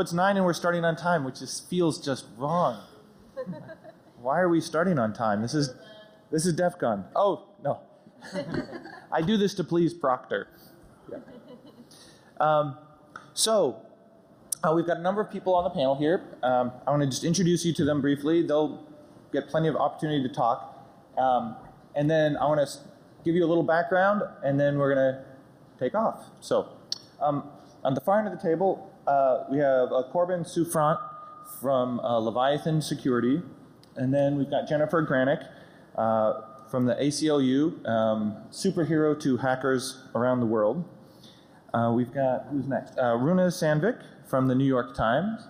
It's 9 and we're starting on time, which feels just wrong. Why are we starting on time? This is DEFCON. Oh, no. I do this to please Proctor. Yeah. We've got a number of people on the panel here. I want to just introduce you to them briefly. They'll get plenty of opportunity to talk. And then I want to give you a little background, and then we're going to take off. So on the far end of the table, we have Corbin Souffrant from Leviathan Security. And then we've got Jennifer Granick from the ACLU, superhero to hackers around the world. We've got, who's next? Runa Sandvik from the New York Times.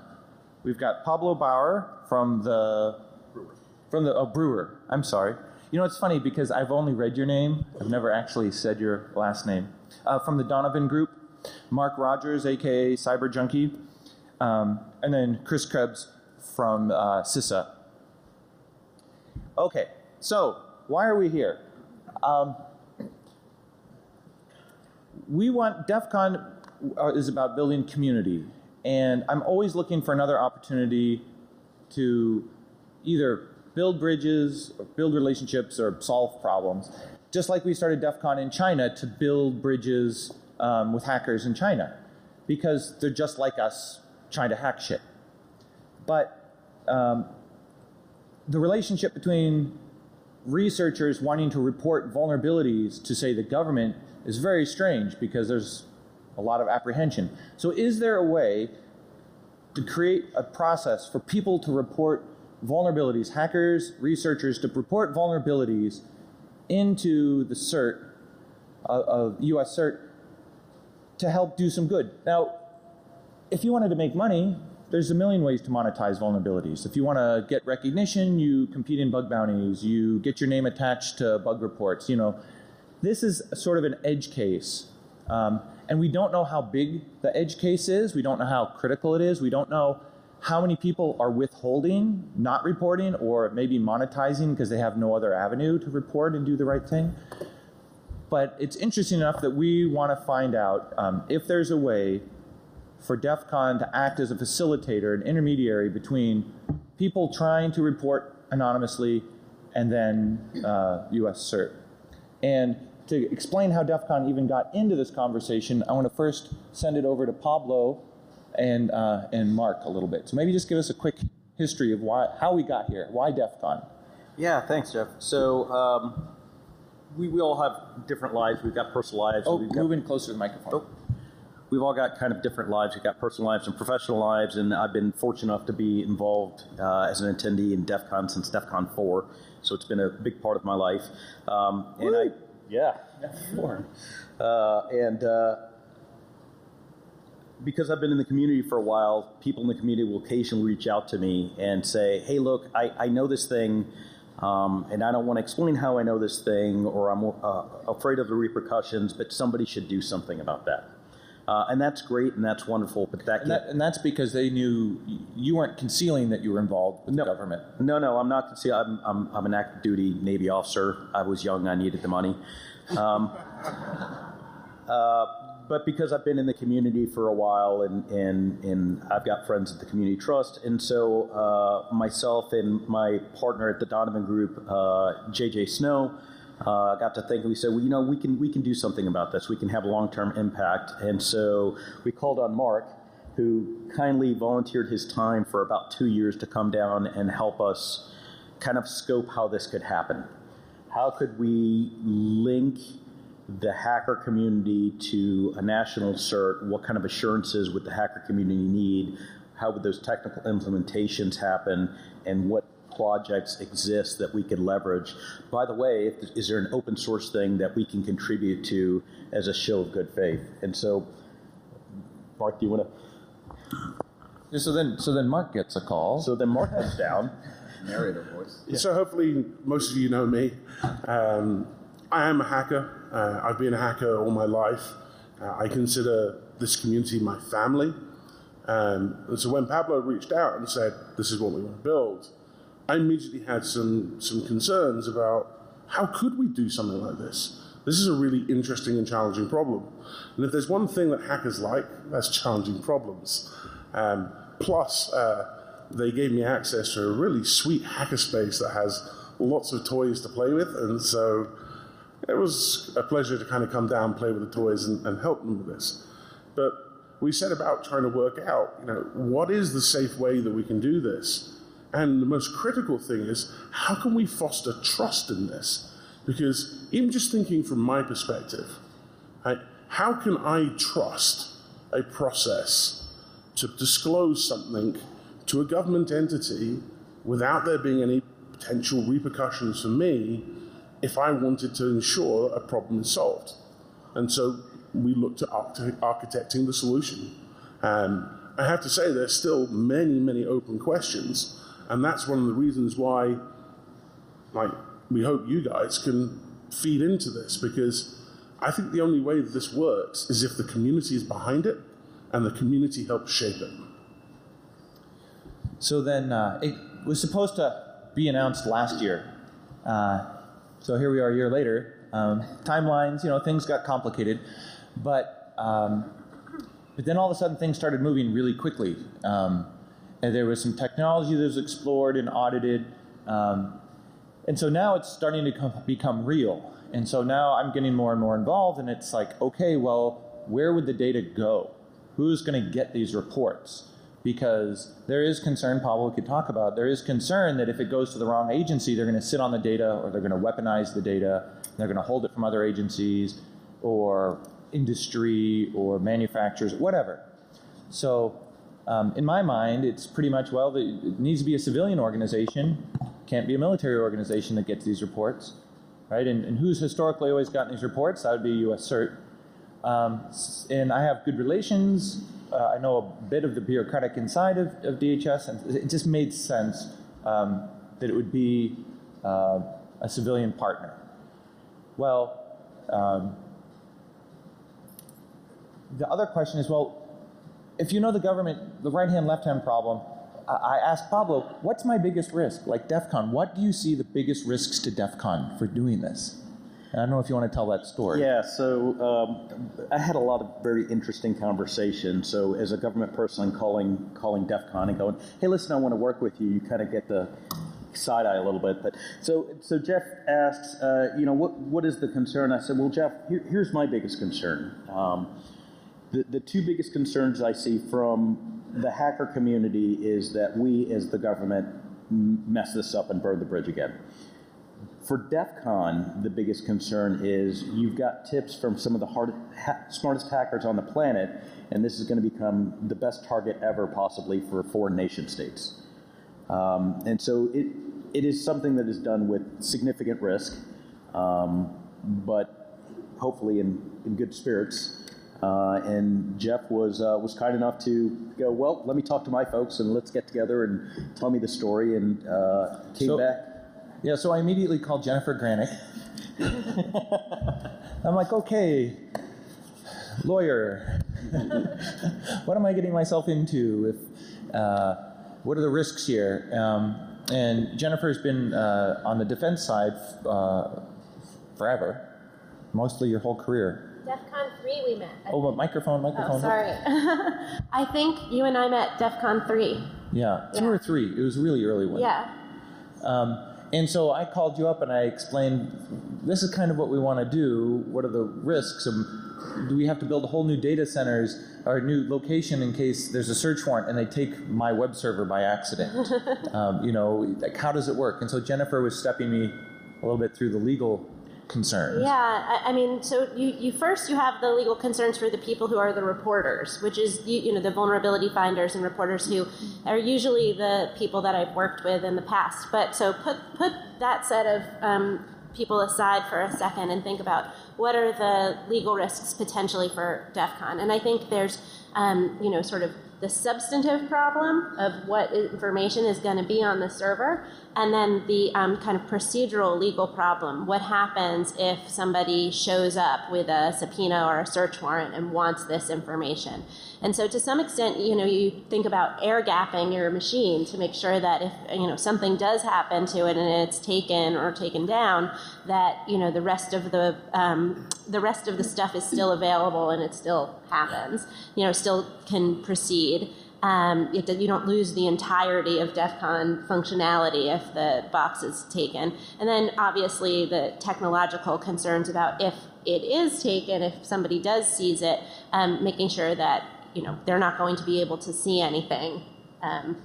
We've got Pablo Bauer from the Brewer. I'm sorry. You know, it's funny because I've only read your name. I've never actually said your last name. From the Donovan Group. Mark Rogers, a.k.a. Cyber Junkie. And then Chris Krebs from CISA. Okay, so why are we here? DEFCON is about building community, and I'm always looking for another opportunity to either build bridges, or build relationships, or solve problems. Just like we started DEFCON in China to build bridges with hackers in China, because they're just like us trying to hack shit. But the relationship between researchers wanting to report vulnerabilities to, say, the government is very strange because there's a lot of apprehension. So is there a way to create a process for people to report vulnerabilities, hackers, researchers, to report vulnerabilities into the CERT, US CERT, to help do some good? Now, if you wanted to make money, there's a million ways to monetize vulnerabilities. If you want to get recognition, you compete in bug bounties, you get your name attached to bug reports. You know, this is sort of an edge case. And we don't know how big the edge case is. We don't know how critical it is. We don't know how many people are withholding, not reporting, or maybe monetizing because they have no other avenue to report and do the right thing. But it's interesting enough that we want to find out if there's a way for DEFCON to act as a facilitator, an intermediary between people trying to report anonymously and then US CERT. And to explain how DEFCON even got into this conversation, I want to first send it over to Pablo and Mark a little bit. So maybe just give us a quick history of how we got here. Why DEFCON? Yeah, thanks, Jeff. So we all have different lives. We've got personal lives. Oh, move in closer to the microphone. Oh. We've all got kind of different lives. We've got personal lives and professional lives, and I've been fortunate enough to be involved as an attendee in DEFCON since DEFCON 4, so it's been a big part of my life. Because I've been in the community for a while, people in the community will occasionally reach out to me and say, hey, look, I know this thing, and I don't want to explain how I know this thing, or I'm afraid of the repercussions, but somebody should do something about that. And that's great, and that's wonderful, but and that's because they knew you weren't concealing that you were involved with the government. No, I'm not concealing. I'm an active duty Navy officer. I was young. I needed the money. But because I've been in the community for a while, and I've got friends at the Community Trust, and so myself and my partner at the Donovan Group, JJ Snow, got to think, we said, well, you know, we can do something about this. We can have a long-term impact. And so we called on Mark, who kindly volunteered his time for about 2 years to come down and help us kind of scope how this could happen. How could we link the hacker community to a national CERT? What kind of assurances would the hacker community need? How would those technical implementations happen? And what projects exist that we could leverage? By the way, is there an open source thing that we can contribute to as a show of good faith? And so, Mark, do you want to? So then Mark gets a call. So then Mark comes down. Narrator voice. Yeah. So hopefully most of you know me. I am a hacker. I've been a hacker all my life. I consider this community my family. And so when Pablo reached out and said, this is what we want to build, I immediately had some concerns about how could we do something like this? This is a really interesting and challenging problem. And if there's one thing that hackers like, that's challenging problems. Plus, they gave me access to a really sweet hackerspace that has lots of toys to play with, and so it was a pleasure to kind of come down, play with the toys, and help them with this. But we set about trying to work out, what is the safe way that we can do this? And the most critical thing is, how can we foster trust in this? Because even just thinking from my perspective, how can I trust a process to disclose something to a government entity without there being any potential repercussions for me if I wanted to ensure a problem is solved? And so we looked at architecting the solution. I have to say there's still many, many open questions, and that's one of the reasons why we hope you guys can feed into this, because I think the only way that this works is if the community is behind it and the community helps shape it. So then it was supposed to be announced last year. So here we are a year later. Timelines, things got complicated. But then all of a sudden things started moving really quickly. And there was some technology that was explored and audited. And so now it's starting to become real. And so now I'm getting more and more involved, and it's like, okay, well, where would the data go? Who's going to get these reports? Because there is concern, Pablo could talk about, there is concern that if it goes to the wrong agency, they're going to sit on the data, or they're going to weaponize the data, they're going to hold it from other agencies, or industry, or manufacturers, whatever. So in my mind, it's pretty much, well, it needs to be a civilian organization, can't be a military organization that gets these reports, right? And who's historically always gotten these reports? That would be U.S. CERT. And I have good relations. I know a bit of the bureaucratic inside of DHS, and it just made sense that it would be a civilian partner. Well, the other question is, well, if you know the government, the right-hand, left-hand problem, I asked Pablo, what's my biggest risk? Like DEFCON, what do you see the biggest risks to DEFCON for doing this? And I don't know if you want to tell that story. Yeah, so I had a lot of very interesting conversations. So as a government person, calling DEFCON and going, hey, listen, I want to work with you, you kind of get the side eye a little bit. But so Jeff asks, what is the concern? I said, well, Jeff, here's my biggest concern. The two biggest concerns I see from the hacker community is that we, as the government, mess this up and burn the bridge again. For DEFCON, the biggest concern is you've got tips from some of the smartest hackers on the planet, and this is going to become the best target ever, possibly, for foreign nation states. And so it is something that is done with significant risk, but hopefully in good spirits. And Jeff was kind enough to go, well, let me talk to my folks and let's get together and tell me the story, and came back. Yeah, so I immediately called Jennifer Granick. I'm like, okay, lawyer, what am I getting myself into? What are the risks here? And Jennifer's been on the defense side forever, mostly your whole career. DEFCON 3 we met. Oh, microphone. Oh, sorry. I think you and I met DEFCON 3. Yeah, 2 or 3. It was a really early one. Yeah. And so I called you up and I explained, this is kind of what we want to do. What are the risks? Do we have to build a whole new data centers or a new location in case there's a search warrant and they take my web server by accident? Like how does it work? And so Jennifer was stepping me a little bit through the legal concerns. Yeah, I mean, so you first have the legal concerns for the people who are the reporters, which is the vulnerability finders and reporters who are usually the people that I've worked with in the past. But so put that set of people aside for a second and think about what are the legal risks potentially for DEFCON. And I think there's sort of the substantive problem of what information is going to be on the server, and then the kind of procedural legal problem. What happens if somebody shows up with a subpoena or a search warrant and wants this information? And so to some extent, you think about air gapping your machine to make sure that if something does happen to it and it's taken or taken down, that the rest of the stuff is still available and it still happens, still can proceed. You don't lose the entirety of DEFCON functionality if the box is taken. And then obviously the technological concerns about if it is taken, if somebody does seize it, making sure that they're not going to be able to see anything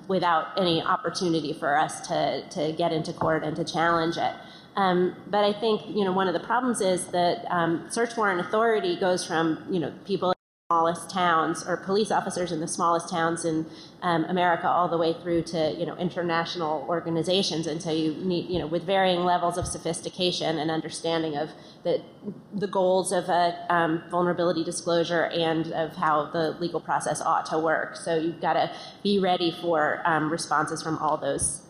without any opportunity for us to get into court and to challenge it. But I think one of the problems is that search warrant authority goes from people in the smallest towns or police officers in the smallest towns in America all the way through to international organizations, and so you need with varying levels of sophistication and understanding of the goals of a vulnerability disclosure and of how the legal process ought to work. So you've got to be ready for responses from all those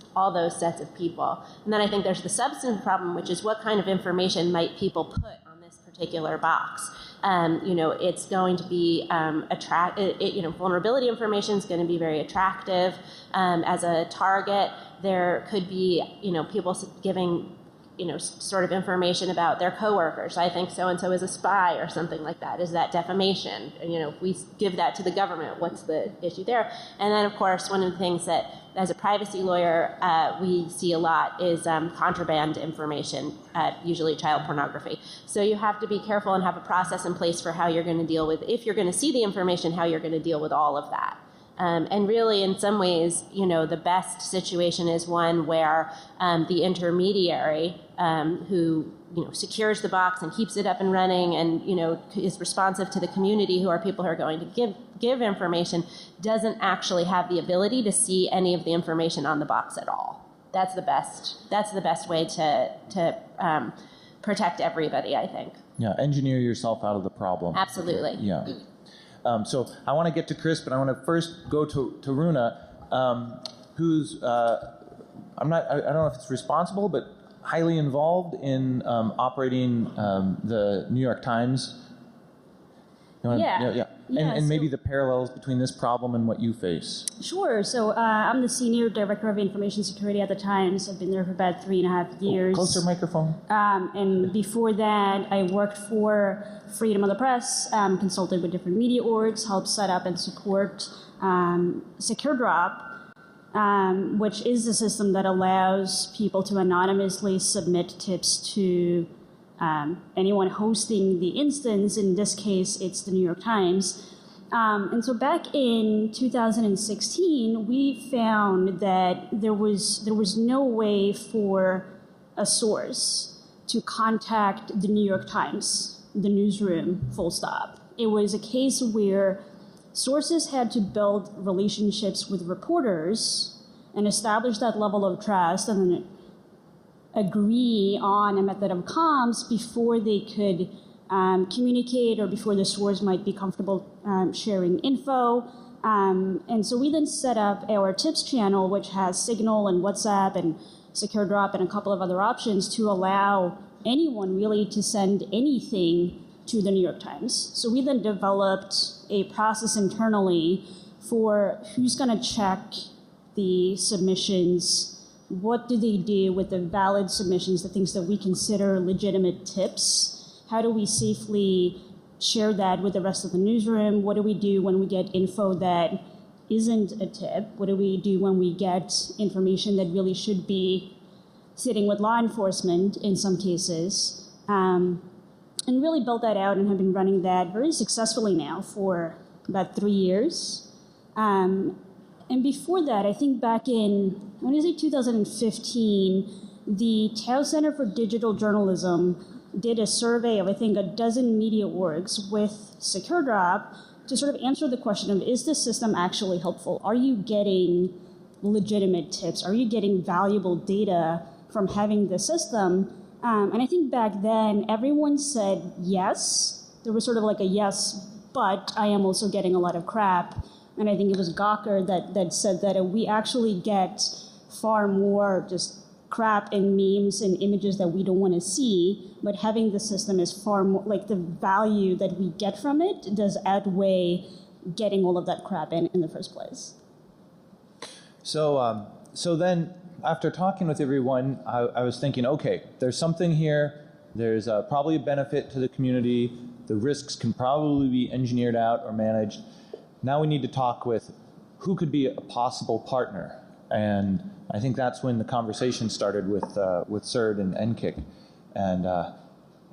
sets of people. And then I think there's the substantive problem, which is what kind of information might people put on this particular box. It's going to be vulnerability information is going to be very attractive as a target. There could be people giving sort of information about their coworkers. I think so-and-so is a spy or something like that. Is that defamation? If we give that to the government, what's the issue there? And then, of course, one of the things that, as a privacy lawyer, we see a lot is contraband information, usually child pornography. So you have to be careful and have a process in place for how you're going to deal with, if you're going to see the information, how you're going to deal with all of that. And really, in some ways, the best situation is one where the intermediary who secures the box and keeps it up and running and is responsive to the community, who are people who are going to give information, doesn't actually have the ability to see any of the information on the box at all. That's the best way to protect everybody, I think. Yeah, engineer yourself out of the problem. Absolutely. Yeah. So I want to get to Chris, but I want to first go to Runa, who's I don't know if it's responsible, but highly involved in operating the New York Times. And maybe the parallels between this problem and what you face. Sure. So I'm the Senior Director of Information Security at the Times. I've been there for about 3.5 years. Closer microphone. And before that, I worked for Freedom of the Press, consulted with different media orgs, helped set up and support Secure Drop, which is a system that allows people to anonymously submit tips to anyone hosting the instance. In this case, it's the New York Times. And so back in 2016, we found that there was no way for a source to contact the New York Times, the newsroom, full stop. It was a case where sources had to build relationships with reporters and establish that level of trust and then agree on a method of comms before they could communicate or before the source might be comfortable sharing info. And so we then set up our tips channel, which has Signal and WhatsApp and Secure Drop and a couple of other options to allow anyone really to send anything to the New York Times. So we then developed a process internally for who's going to check the submissions. What do they do with the valid submissions, the things that we consider legitimate tips? How do we safely share that with the rest of the newsroom? What do we do when we get info that isn't a tip? What do we do when we get information that really should be sitting with law enforcement in some cases? And really built that out and have been running that very successfully now for about 3 years. And before that, I think back in, I want to say 2015, the Tao Center for Digital Journalism did a survey of, I think, a dozen media orgs with Secure Drop to sort of answer the question of, is this system actually helpful? Are you getting legitimate tips? Are you getting valuable data from having the system? And I think back then, everyone said yes. There was sort of like a yes, but I am also getting a lot of crap. And I think it was Gawker that said that we actually get far more just crap and memes and images that we don't want to see, but having the system is far more, like the value that we get from it does outweigh getting all of that crap in the first place. So then, after talking with everyone, I was thinking, okay, there's something here. There's probably a benefit to the community. The risks can probably be engineered out or managed. Now we need to talk with who could be a possible partner. And I think that's when the conversation started with CERD and NKIC.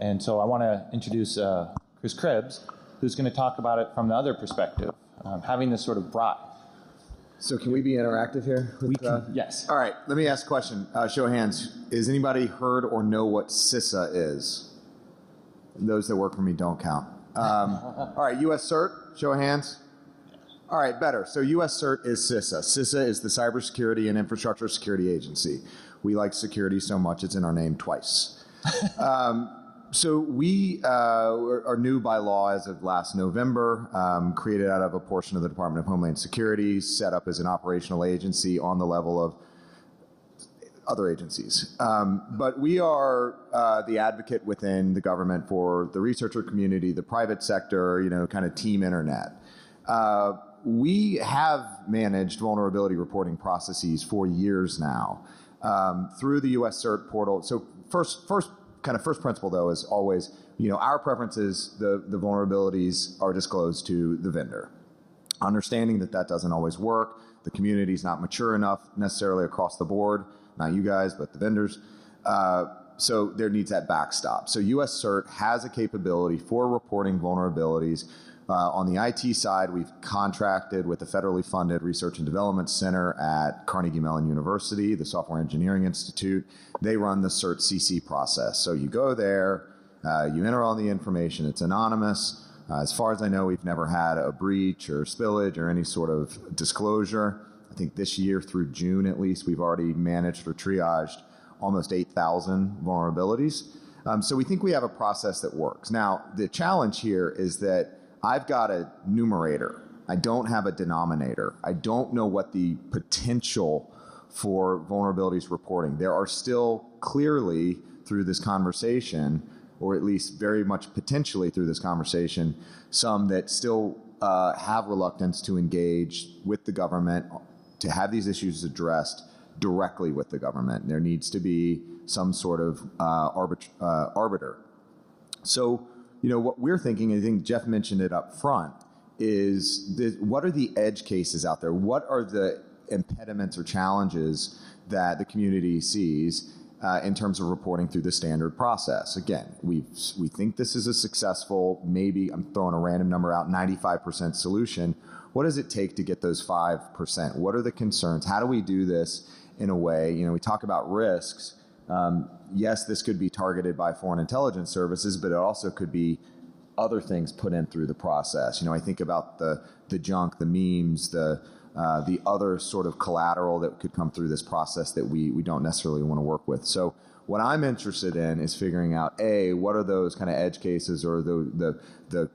And so I want to introduce Chris Krebs, who's going to talk about it from the other perspective, having this sort of brought. So can we be interactive here? Yes. All right, let me ask a question. Show of hands. Has anybody heard or know what CISA is? Those that work for me don't count. All right, U.S. CERT, show of hands. All right, better. So U.S. CERT is CISA. CISA is the Cybersecurity and Infrastructure Security Agency. We like security so much it's in our name twice. So we are new by law as of last November, created out of a portion of the Department of Homeland Security, set up as an operational agency on the level of other agencies. But we are the advocate within the government for the researcher community, the private sector, kind of team internet. We have managed vulnerability reporting processes for years now through the U.S. CERT portal. So first principle, though, is always, our preference is the vulnerabilities are disclosed to the vendor. Understanding that doesn't always work. The community's not mature enough necessarily across the board, not you guys, but the vendors. So there needs that backstop. So U.S. CERT has a capability for reporting vulnerabilities. On the IT side, we've contracted with the federally funded Research and Development Center at Carnegie Mellon University, the Software Engineering Institute. They run the CERT CC process. So you go there, you enter all the information, it's anonymous. As far as I know, we've never had a breach or spillage or any sort of disclosure. I think this year through June at least, we've already managed or triaged almost 8,000 vulnerabilities. So we think we have a process that works. Now, the challenge here is that I've got a numerator. I don't have a denominator. I don't know what the potential for vulnerabilities reporting. There are still clearly through this conversation, or at least very much potentially through this conversation, some that still have reluctance to engage with the government to have these issues addressed directly with the government. There needs to be some sort of arbiter. So, what we're thinking, and I think Jeff mentioned it up front, is what are the edge cases out there? What are the impediments or challenges that the community sees in terms of reporting through the standard process? Again, we think this is a successful, maybe, I'm throwing a random number out, 95% solution. What does it take to get those 5%? What are the concerns? How do we do this in a way, we talk about risks. Yes, this could be targeted by foreign intelligence services, but it also could be other things put in through the process. I think about the junk, the memes, the other sort of collateral that could come through this process that we don't necessarily want to work with. So what I'm interested in is figuring out, what are those kind of edge cases, or the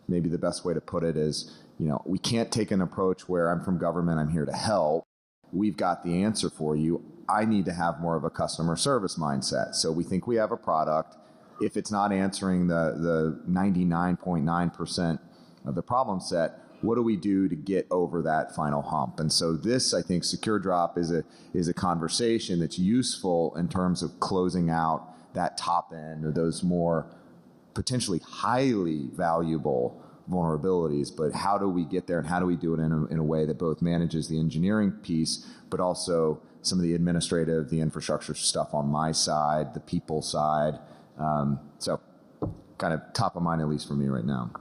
maybe the best way to put it is, we can't take an approach where I'm from government, I'm here to help. We've got the answer for you. I need to have more of a customer service mindset. So we think we have a product. If it's not answering the 99.9% of the problem set, what do we do to get over that final hump? And so this, I think, Secure Drop is a conversation that's useful in terms of closing out that top end, or those more potentially highly valuable vulnerabilities. But how do we get there, and how do we do it in a way that both manages the engineering piece, but also some of the administrative, the infrastructure stuff on my side, the people side. So kind of top of mind, at least for me right now.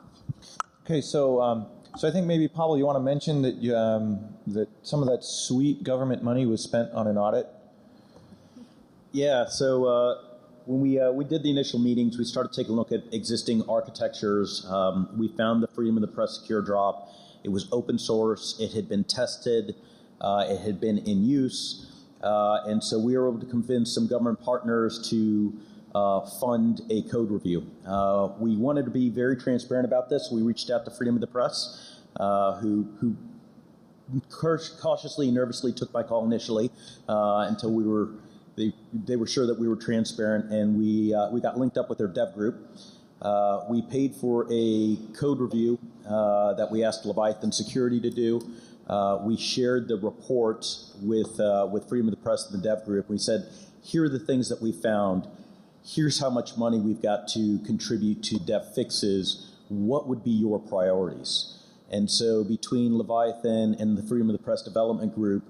Okay, so I think maybe, Pablo, you want to mention that that some of that sweet government money was spent on an audit? Yeah, so when we did the initial meetings, we started taking a look at existing architectures. We found the Freedom of the Press Secure Drop. It was open source. It had been tested. It had been in use. And so we were able to convince some government partners to fund a code review. We wanted to be very transparent about this. We reached out to Freedom of the Press, who cautiously, nervously took my call initially until they were sure that we were transparent, and we got linked up with their dev group. We paid for a code review that we asked Leviathan Security to do. We shared the report with Freedom of the Press and the dev group. We said, here are the things that we found. Here's how much money we've got to contribute to dev fixes. What would be your priorities? And so between Leviathan and the Freedom of the Press Development Group,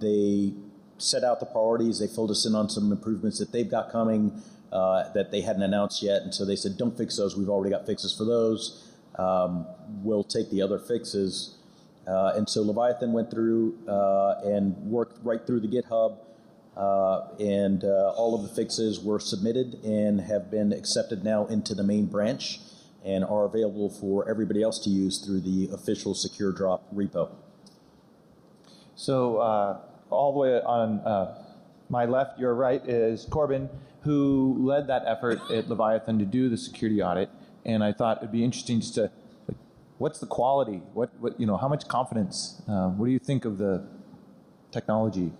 they set out the priorities. They filled us in on some improvements that they've got coming that they hadn't announced yet. And so they said, don't fix those. We've already got fixes for those. We'll take the other fixes. And so Leviathan went through and worked right through the GitHub. And all of the fixes were submitted and have been accepted now into the main branch and are available for everybody else to use through the official Secure Drop repo. So all the way on my left, your right, is Corbin, who led that effort at Leviathan to do the security audit. And I thought it'd be interesting just to, like, what's the quality? What how much confidence? What do you think of the technology?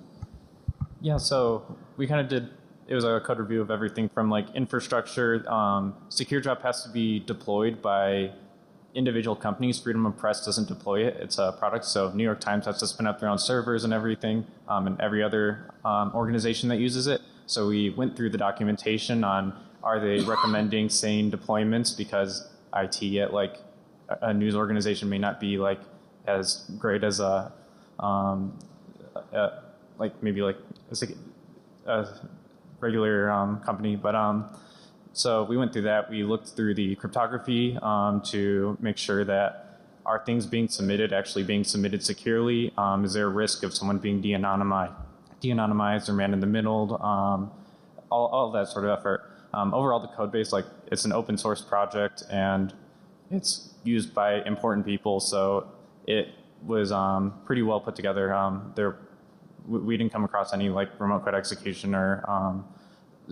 Yeah, so we kind of did, it was a code review of everything from like infrastructure. Secure Drop has to be deployed by individual companies. Freedom of Press doesn't deploy it. It's a product. So New York Times has to spin up their own servers and everything, and every other organization that uses it. So we went through the documentation on, are they recommending sane deployments, because IT at like a news organization may not be like as great as a regular company. But so we went through that. We looked through the cryptography to make sure that are things being submitted actually being submitted securely? Is there a risk of someone being de-anonymized or man in the middle? All of that sort of effort. Overall, the code base, like, it's an open source project and it's used by important people, so it was pretty well put together. We didn't come across any like remote code execution or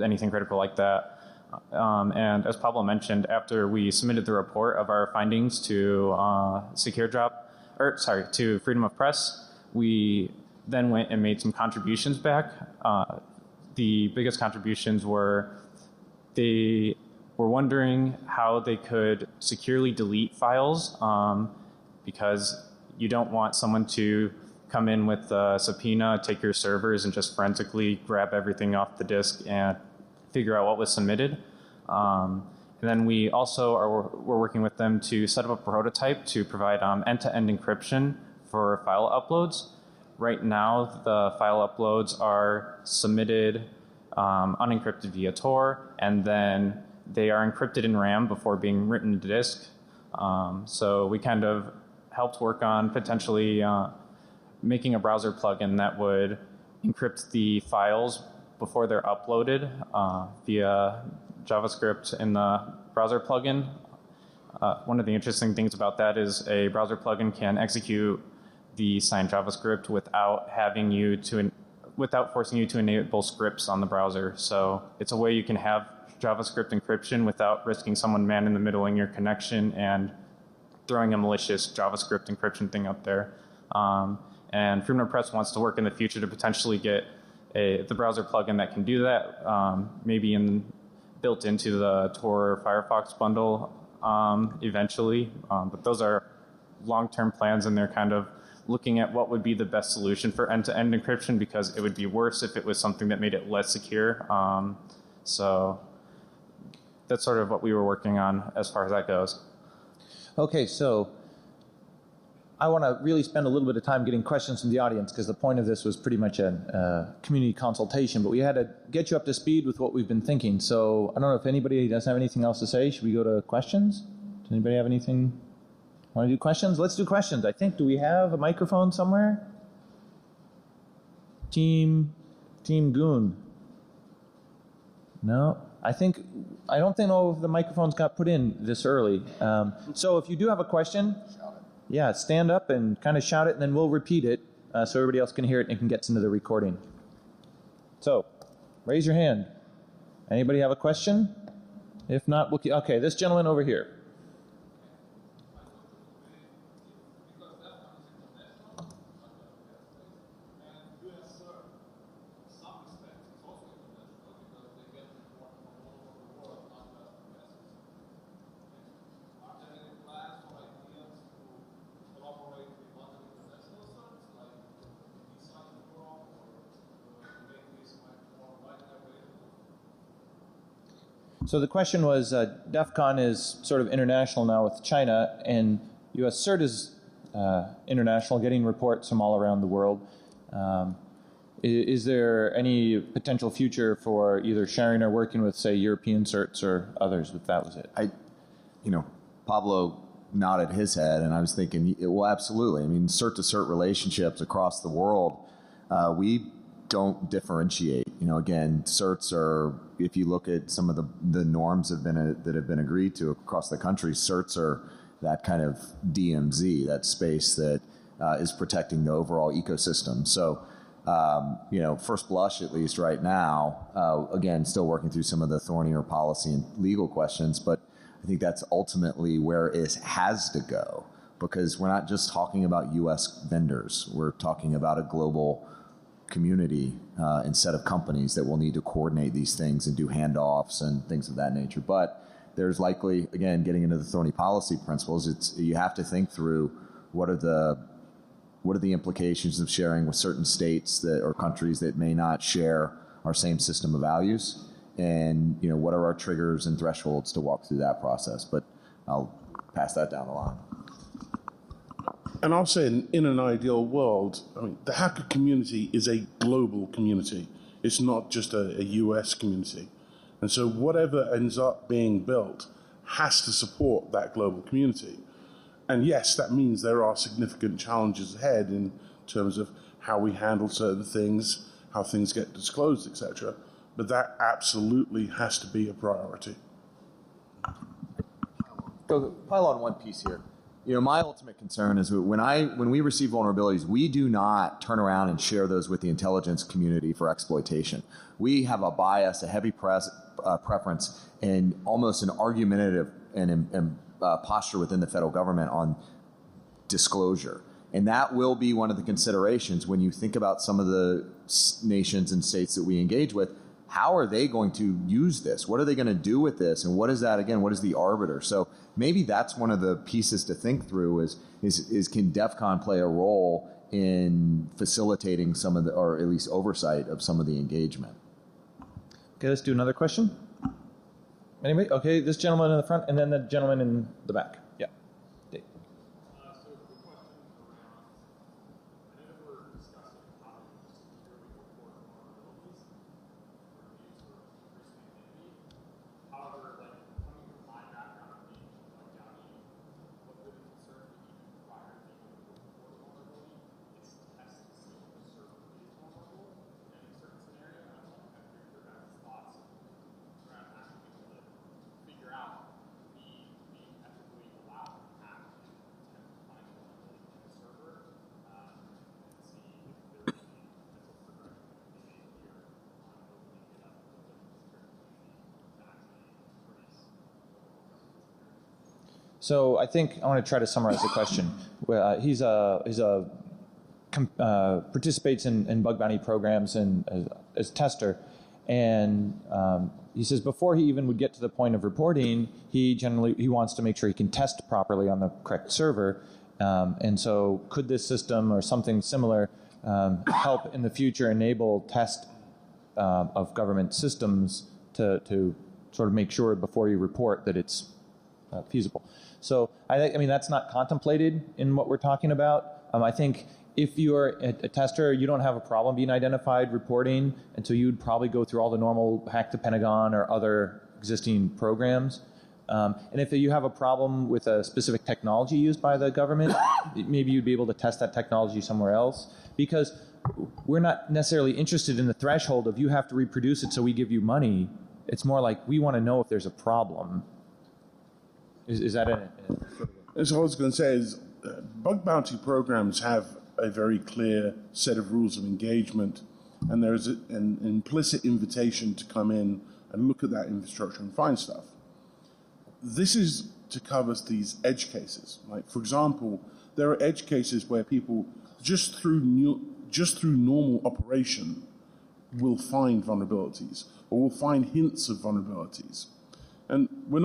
anything critical like that. And as Pablo mentioned, after we submitted the report of our findings to to Freedom of Press, we then went and made some contributions back. The biggest contributions were they were wondering how they could securely delete files, because you don't want someone to come in with a subpoena, take your servers, and just forensically grab everything off the disk and figure out what was submitted. And then we also we're working with them to set up a prototype to provide end-to-end encryption for file uploads. Right now, the file uploads are submitted unencrypted via Tor, and then they are encrypted in RAM before being written to disk. So we kind of helped work on potentially making a browser plugin that would encrypt the files before they're uploaded via JavaScript in the browser plugin. One of the interesting things about that is a browser plugin can execute the signed JavaScript without forcing you to enable scripts on the browser. So it's a way you can have JavaScript encryption without risking someone man in the middle in your connection and throwing a malicious JavaScript encryption thing up there. And Freedom of Press wants to work in the future to potentially get the browser plugin that can do that, maybe built into the Tor Firefox bundle eventually. But those are long-term plans, and they're kind of looking at what would be the best solution for end-to-end encryption, because it would be worse if it was something that made it less secure. So that's sort of what we were working on as far as that goes. Okay, so I want to really spend a little bit of time getting questions from the audience, because the point of this was pretty much a community consultation, but we had to get you up to speed with what we've been thinking. So I don't know if anybody does have anything else to say. Should we go to questions? Does anybody have anything? Want to do questions? Let's do questions. I think, do we have a microphone somewhere? Team Goon. No? I don't think all of the microphones got put in this early. So if you do have a question, yeah, stand up and kind of shout it, and then we'll repeat it so everybody else can hear it and can get into the recording. So, raise your hand. Anybody have a question? If not, we'll keep, okay, this gentleman over here. So the question was, DEFCON is sort of international now with China, and U.S. CERT is international, getting reports from all around the world. Is there any potential future for either sharing or working with, say, European certs or others, if that was it? Pablo nodded his head, and I was thinking, well, absolutely. I mean, cert-to-cert relationships across the world, we don't differentiate. Again, certs are, if you look at some of the norms that have been agreed to across the country, certs are that kind of DMZ, that space that is protecting the overall ecosystem. So, first blush, at least right now, again, still working through some of the thornier policy and legal questions, but I think that's ultimately where it has to go, because we're not just talking about U.S. vendors. We're talking about a global community and set of companies that will need to coordinate these things and do handoffs and things of that nature. But there's likely, again, getting into the thorny policy principles, you have to think through what are the implications of sharing with certain states or countries that may not share our same system of values, and what are our triggers and thresholds to walk through that process. But I'll pass that down the line. And I'll say, in an ideal world, the hacker community is a global community. It's not just a US community. And so whatever ends up being built has to support that global community. And yes, that means there are significant challenges ahead in terms of how we handle certain things, how things get disclosed, etc. But that absolutely has to be a priority. Go pile on one piece here. My ultimate concern is when we receive vulnerabilities, we do not turn around and share those with the intelligence community for exploitation. We have a bias, a heavy preference, and almost an argumentative and posture within the federal government on disclosure. And that will be one of the considerations when you think about some of the nations and states that we engage with. How are they going to use this? What are they going to do with this? And what is that, again, what is the arbiter? So maybe that's one of the pieces to think through is can DEFCON play a role in facilitating some of or at least oversight of some of the engagement? Okay, let's do another question. Anybody? Okay, this gentleman in the front, and then the gentleman in the back. Yeah. Dave. So I think I want to try to summarize the question. He participates in bug bounty programs and as tester, and he says before he even would get to the point of reporting, he wants to make sure he can test properly on the correct server. And so could this system or something similar help in the future enable test of government systems to sort of make sure before you report that it's feasible? So I mean that's not contemplated in what we're talking about. I think if you're a tester, you don't have a problem being identified reporting, and so you'd probably go through all the normal Hack the Pentagon or other existing programs. And if you have a problem with a specific technology used by the government, maybe you'd be able to test that technology somewhere else, because we're not necessarily interested in the threshold of you have to reproduce it so we give you money. It's more like we want to know if there's a problem. Is that it? So what I was going to say is bug bounty programs have a very clear set of rules of engagement, and there's an implicit invitation to come in and look at that infrastructure and find stuff. This is to cover these edge cases. Like, for example, there are edge cases where people just through normal operation will find vulnerabilities or will find hints of vulnerabilities. And we're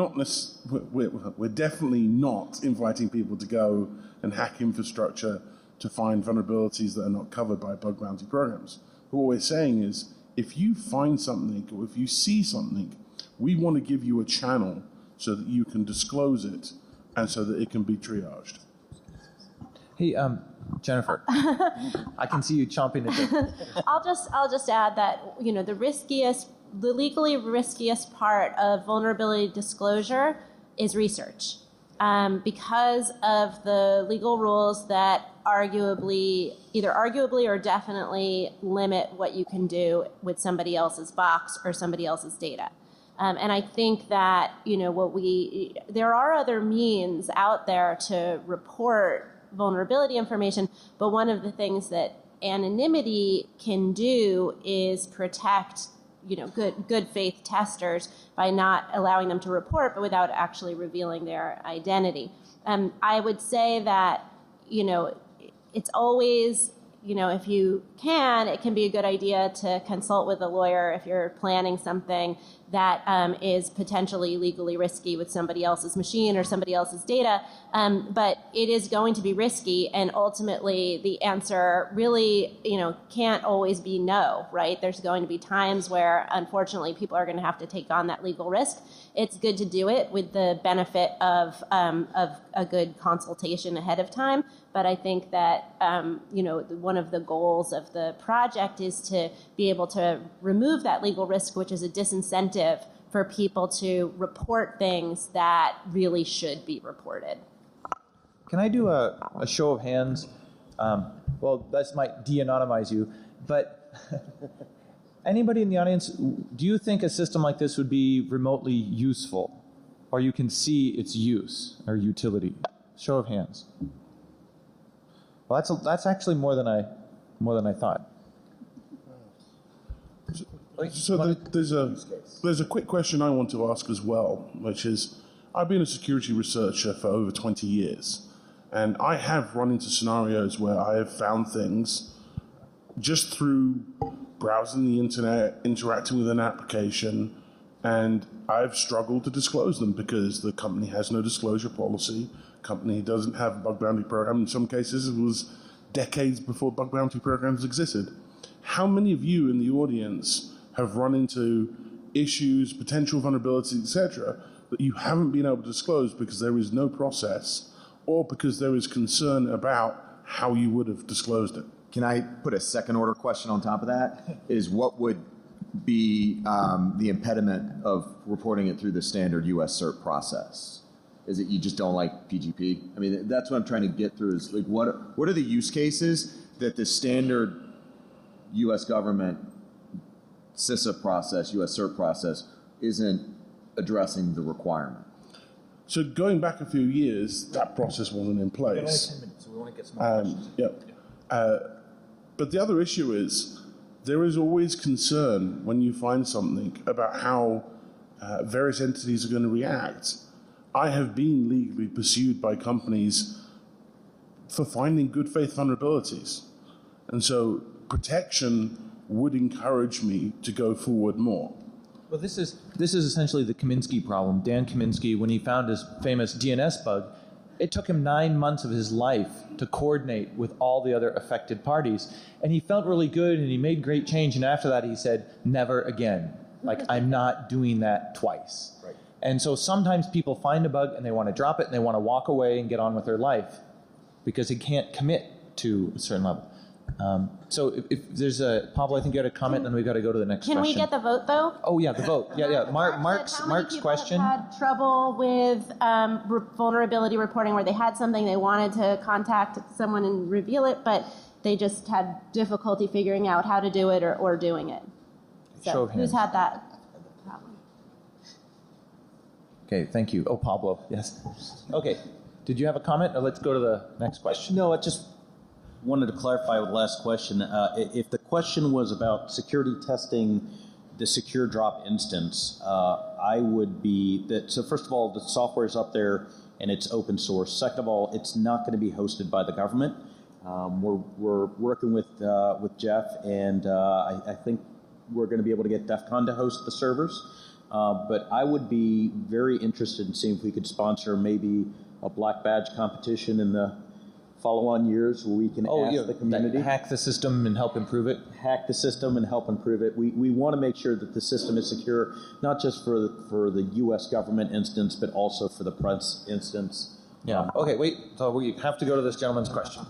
definitely not inviting people to go and hack infrastructure to find vulnerabilities that are not covered by bug bounty programs. But what we're saying is, if you find something or if you see something, we want to give you a channel so that you can disclose it and so that it can be triaged. Hey, Jennifer, I can see you chomping at the... I'll just add that, you know, the legally riskiest part of vulnerability disclosure is research, because of the legal rules that either arguably or definitely limit what you can do with somebody else's box or somebody else's data. And I think that, you know, there are other means out there to report vulnerability information, but one of the things that anonymity can do is protect, you know, good faith testers by not allowing them to report, but without actually revealing their identity. I would say that, you know, it's always, you know, if you can, it can be a good idea to consult with a lawyer if you're planning something that is potentially legally risky with somebody else's machine or somebody else's data. But it is going to be risky, and ultimately the answer really, you know, can't always be no, right? There's going to be times where, unfortunately, people are going to have to take on that legal risk. It's good to do it with the benefit of a good consultation ahead of time. But I think that, you know, one of the goals of the project is to be able to remove that legal risk, which is a disincentive for people to report things that really should be reported. Can I do a show of hands? Well, this might de-anonymize you, but anybody in the audience, do you think a system like this would be remotely useful, or you can see its use or utility? Show of hands. Well, that's actually more than I thought. So there's a quick question I want to ask as well, which is, I've been a security researcher for over 20 years, and I have run into scenarios where I have found things just through browsing the internet, interacting with an application, and I've struggled to disclose them because the company has no disclosure policy. Company doesn't have a bug bounty program. In some cases, it was decades before bug bounty programs existed. How many of you in the audience have run into issues, potential vulnerabilities, etc., that you haven't been able to disclose because there is no process, or because there is concern about how you would have disclosed it? Can I put a second order question on top of that? Is what would be the impediment of reporting it through the standard US CERT process? Is it you just don't like PGP? I mean, that's what I'm trying to get through is, like, what are the use cases that the standard US government CISA process, US CERT process, isn't addressing the requirement? So going back a few years, that process wasn't in place. We have only 10 minutes, so we want to get some more questions. Yep. But the other issue is, there is always concern when you find something about how various entities are going to react. I have been legally pursued by companies for finding good faith vulnerabilities. And so protection would encourage me to go forward more. Well, this is essentially the Kaminsky problem. Dan Kaminsky, when he found his famous DNS bug, it took him 9 months of his life to coordinate with all the other affected parties. And he felt really good, and he made great change. And after that, he said, never again. Like, I'm not doing that twice. Right. And so sometimes people find a bug, and they want to drop it, and they want to walk away and get on with their life because they can't commit to a certain level. So if there's a, Pablo, I think you had a comment, and then we've got to go to the next question. Can we get the vote, though? Oh, yeah, the vote. Yeah. Mark's question. Have had trouble with vulnerability reporting where they had something, they wanted to contact someone and reveal it, but they just had difficulty figuring out how to do it or doing it. So Show of hands. who's had that problem? Okay, thank you. Oh, Pablo, yes. Okay, did you have a comment, or let's go to the next question? No, I just wanted to clarify with the last question. If the question was about security testing the secure drop instance, I would be that. So first of all, the software is up there and it's open source. Second of all, it's not going to be hosted by the government. We're working with Jeff, and I think we're going to be able to get DEFCON to host the servers. But I would be very interested in seeing if we could sponsor maybe a black badge competition in the follow-on years where we can ask the community. Hack the system and help improve it? Hack the system and help improve it. We want to make sure that the system is secure, not just for the U.S. government instance, but also for the press instance. Yeah. Okay, wait. So we have to go to this gentleman's question.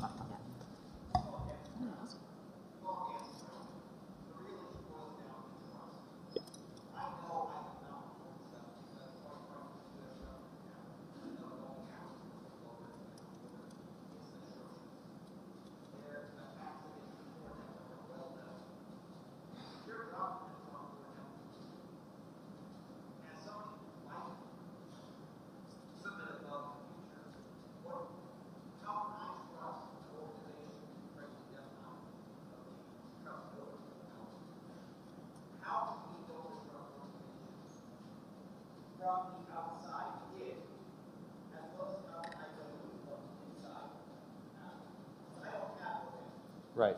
Right.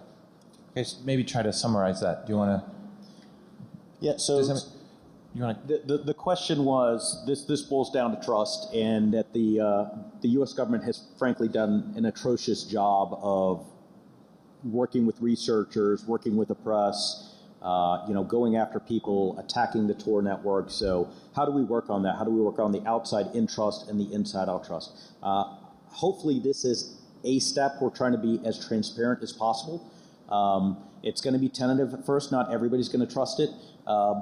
Okay, so maybe try to summarize that. Do you want to? Yeah, so You want to? the question was, this boils down to trust, and that the U.S. government has frankly done an atrocious job of working with researchers, working with the press, going after people, attacking the Tor network. So how do we work on that? How do we work on the outside in trust and the inside out trust? Hopefully this is a step. We're trying to be as transparent as possible. It's going to be tentative at first. Not everybody's going to trust it.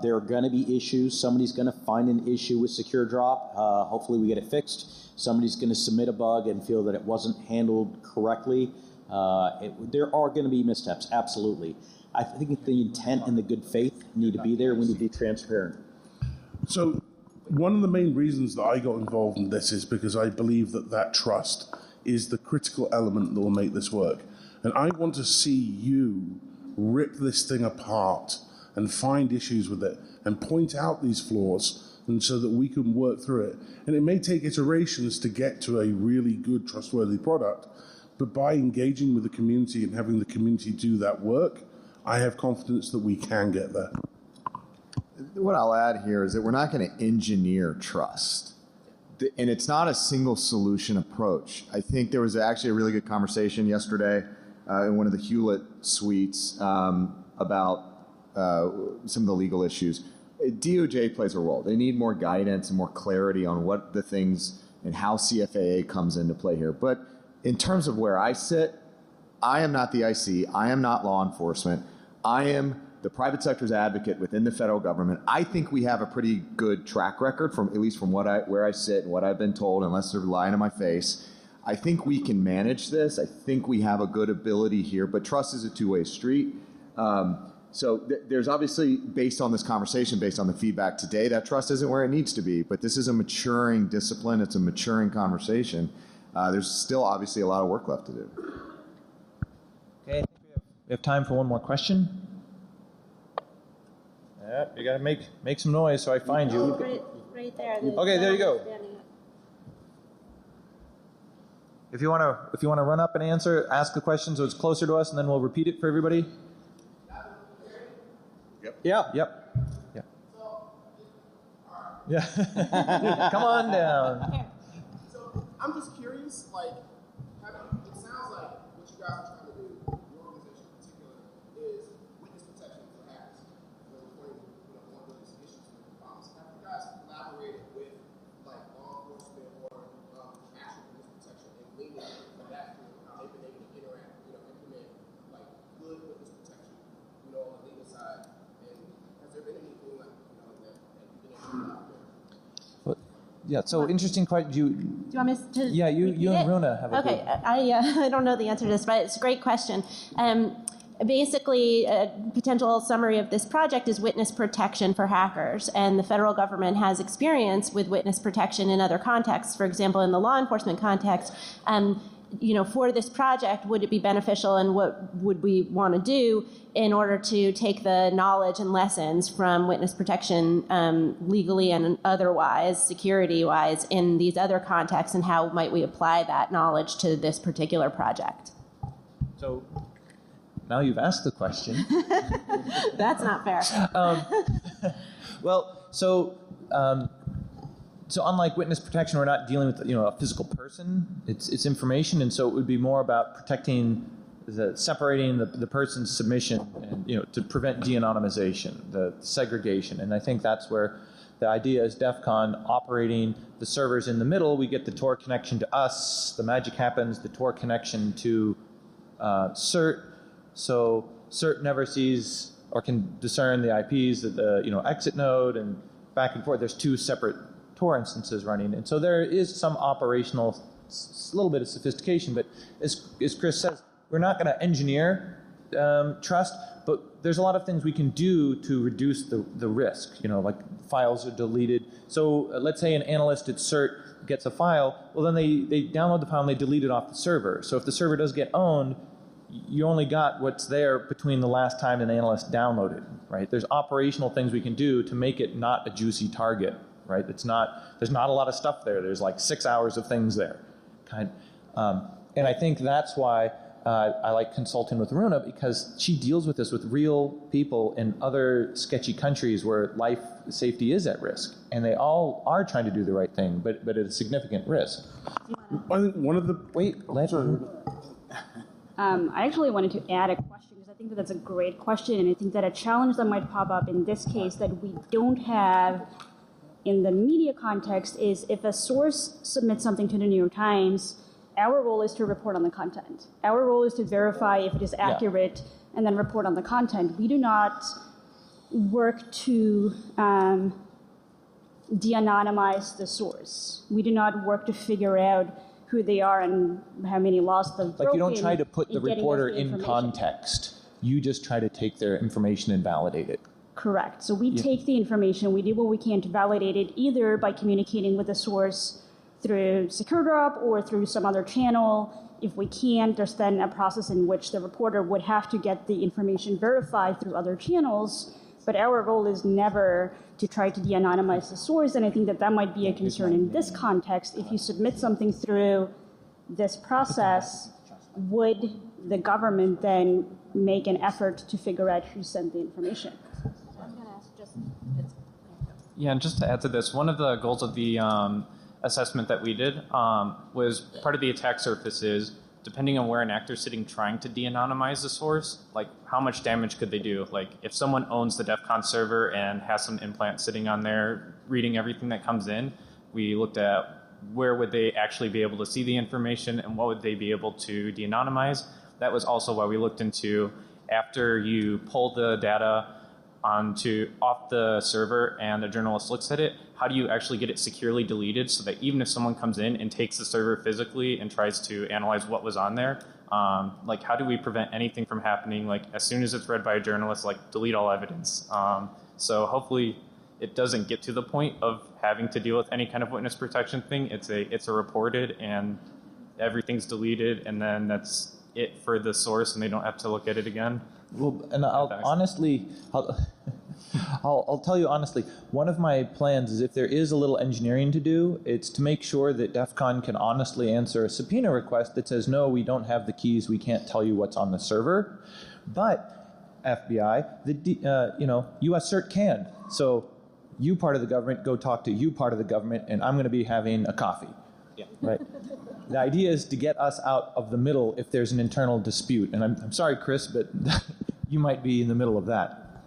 There are going to be issues. Somebody's going to find an issue with Secure Drop. Hopefully we get it fixed. Somebody's going to submit a bug and feel that it wasn't handled correctly. There are going to be missteps, absolutely. I think the intent and the good faith need to be there. We need to be transparent. So one of the main reasons that I got involved in this is because I believe that trust is the critical element that will make this work. And I want to see you rip this thing apart and find issues with it and point out these flaws, and so that we can work through it. And it may take iterations to get to a really good, trustworthy product, but by engaging with the community and having the community do that work, I have confidence that we can get there. What I'll add here is that we're not going to engineer trust. And it's not a single solution approach. I think there was actually a really good conversation yesterday in one of the Hewlett suites about some of the legal issues. DOJ plays a role. They need more guidance and more clarity on what the things and how CFAA comes into play here. But in terms of where I sit, I am not the IC. I am not law enforcement. I am the private sector's advocate within the federal government. I think we have a pretty good track record, from at least from where I sit and what I've been told, unless they're lying in my face. I think we can manage this. I think we have a good ability here, but trust is a two-way street. So there's obviously, based on this conversation, based on the feedback today, that trust isn't where it needs to be, but this is a maturing discipline. It's a maturing conversation. There's still obviously a lot of work left to do. Okay, I think we have time for one more question. Yep, you got to make some noise so I find you. Right there. Okay, there you go. If you want to run up and ask the question so it's closer to us, and then we'll repeat it for everybody. Yeah. Yep. Yeah. Yeah. Come on down. So I'm just curious, like, it sounds like what you guys are trying to do, your organization in particular, is witness protection for hackers. Reporting, one of those issues with problems. Have you guys collaborated with, like, law enforcement or actual witness protection and leaning from that field, how they've been able to interact, implement, like, good witness protection, on the legal side? And has there been anything like, that you've been able to do? Yeah, so interesting question. Do you want me to? Yeah, you and Runa have a Okay, I don't know the answer to this, but it's a great question. Basically, a potential summary of this project is witness protection for hackers, and the federal government has experience with witness protection in other contexts. For example, in the law enforcement context, for this project, would it be beneficial, and what would we want to do in order to take the knowledge and lessons from witness protection legally and otherwise, security-wise, in these other contexts, and how might we apply that knowledge to this particular project? So now you've asked the question. That's not fair. So unlike witness protection, we're not dealing with a physical person. It's information, and so it would be more about protecting, separating the person's submission, and to prevent de-anonymization, the segregation. And I think that's where The idea is DEFCON operating the servers in the middle. We get the Tor connection to us. The magic happens, the Tor connection to CERT. So CERT never sees or can discern the IPs at the exit node, and back and forth. There's two separate Tor instances running. And so there is some operational, little bit of sophistication. But as Chris says, we're not going to engineer trust, but there's a lot of things we can do to reduce the risk. Like files are deleted. So let's say an analyst at CERT gets a file. Well, then they download the file and they delete it off the server. So if the server does get owned, you only got what's there between the last time an analyst downloaded, right? There's operational things we can do to make it not a juicy target, right? There's not a lot of stuff there. There's like 6 hours of things there. And I think that's why I like consulting with Runa, because she deals with this with real people in other sketchy countries where life safety is at risk, and they all are trying to do the right thing, but at a significant risk. I think one of the I actually wanted to add a question, because I think that's a great question, and I think that a challenge that might pop up in this case that we don't have in the media context is if a source submits something to the New York Times, our role is to report on the content. Our role is to verify if it is accurate and then report on the content. We do not work to de-anonymize the source. We do not work to figure out who they are and how many laws they've broken. Like, you don't try to put the reporter in context. You just try to take their information and validate it. Correct. So we take the information, we do what we can to validate it, either by communicating with the source through SecureDrop or through some other channel. If we can't, there's then a process in which the reporter would have to get the information verified through other channels. But our role is never to try to de-anonymize the source, and I think that might be a concern in this context. If you submit something through this process, would the government then make an effort to figure out who sent the information? Yeah, and just to add to this, one of the goals of the assessment that we did was part of the attack surface is, depending on where an actor's sitting trying to de-anonymize the source, like how much damage could they do? Like if someone owns the DEFCON server and has some implant sitting on there reading everything that comes in, we looked at where would they actually be able to see the information and what would they be able to de-anonymize. That was also why we looked into, after you pull the data off the server and the journalist looks at it, how do you actually get it securely deleted so that even if someone comes in and takes the server physically and tries to analyze what was on there, like how do we prevent anything from happening, like as soon as it's read by a journalist, like delete all evidence. So hopefully it doesn't get to the point of having to deal with any kind of witness protection thing. It's a reported and everything's deleted, and then that's it for the source and they don't have to look at it again. Well, and I'll tell you honestly, one of my plans is, if there is a little engineering to do, it's to make sure that DEFCON can honestly answer a subpoena request that says, no, we don't have the keys, we can't tell you what's on the server. But FBI, the U.S. CERT can. So you part of the government, go talk to you part of the government, and I'm going to be having a coffee. Yeah. Right. The idea is to get us out of the middle if there's an internal dispute. And I'm sorry, Chris, but you might be in the middle of that.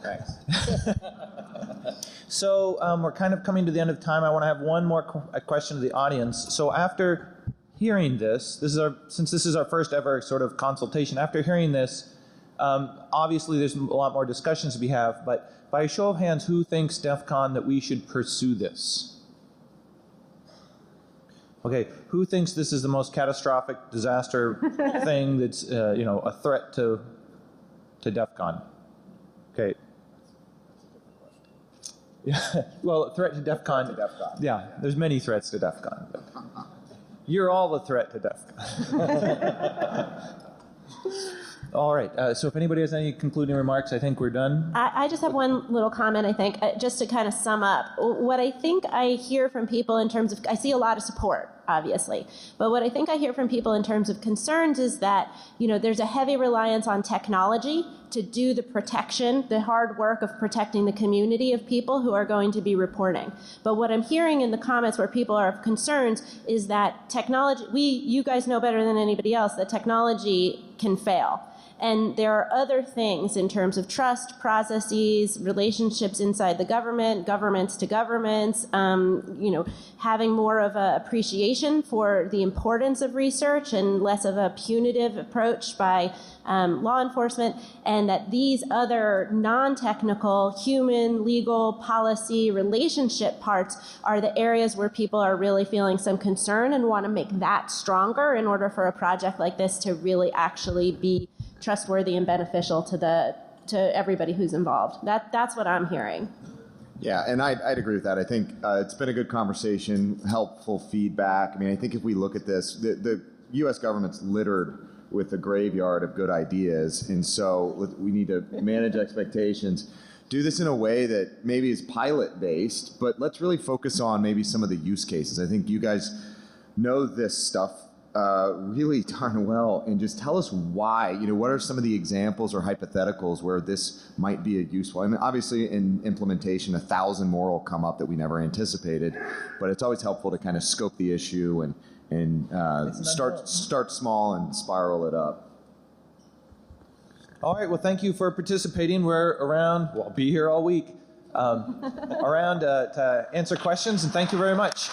Thanks. So we're kind of coming to the end of time. I want to have one more question to the audience. So after hearing this since this is our first ever sort of consultation, after hearing this, obviously there's a lot more discussions we have, but by a show of hands, who thinks DEFCON that we should pursue this? Okay, who thinks this is the most catastrophic disaster thing that's a threat to DEFCON? Okay. Yeah. Well, a threat to DEFCON. Yeah, there's many threats to DEFCON. You're all a threat to DEFCON. All right. So if anybody has any concluding remarks, I think we're done. I just have one little comment, I think, just to kind of sum up. What I think I hear from people in terms of, I see a lot of support, obviously, but what I think I hear from people in terms of concerns is that, there's a heavy reliance on technology to do the protection, the hard work of protecting the community of people who are going to be reporting. But what I'm hearing in the comments where people are of concerns is that technology, you guys know better than anybody else that technology can fail. And there are other things in terms of trust processes, relationships inside the government, governments to governments, having more of an appreciation for the importance of research and less of a punitive approach by law enforcement, and that these other non-technical, human, legal, policy, relationship parts are the areas where people are really feeling some concern and want to make that stronger in order for a project like this to really actually be trustworthy and beneficial to everybody who's involved. That's what I'm hearing. Yeah, and I'd agree with that. I think it's been a good conversation, helpful feedback. I mean, I think if we look at this, the U.S. government's littered with a graveyard of good ideas, and so we need to manage expectations. Do this in a way that maybe is pilot-based, but let's really focus on maybe some of the use cases. I think you guys know this stuff really darn well, and just tell us why. What are some of the examples or hypotheticals where this might be a useful? I mean, obviously in implementation, 1,000 more will come up that we never anticipated, but it's always helpful to kind of scope the issue and start small and spiral it up. All right, well, thank you for participating. We're around, I'll be here all week, around to answer questions, and thank you very much.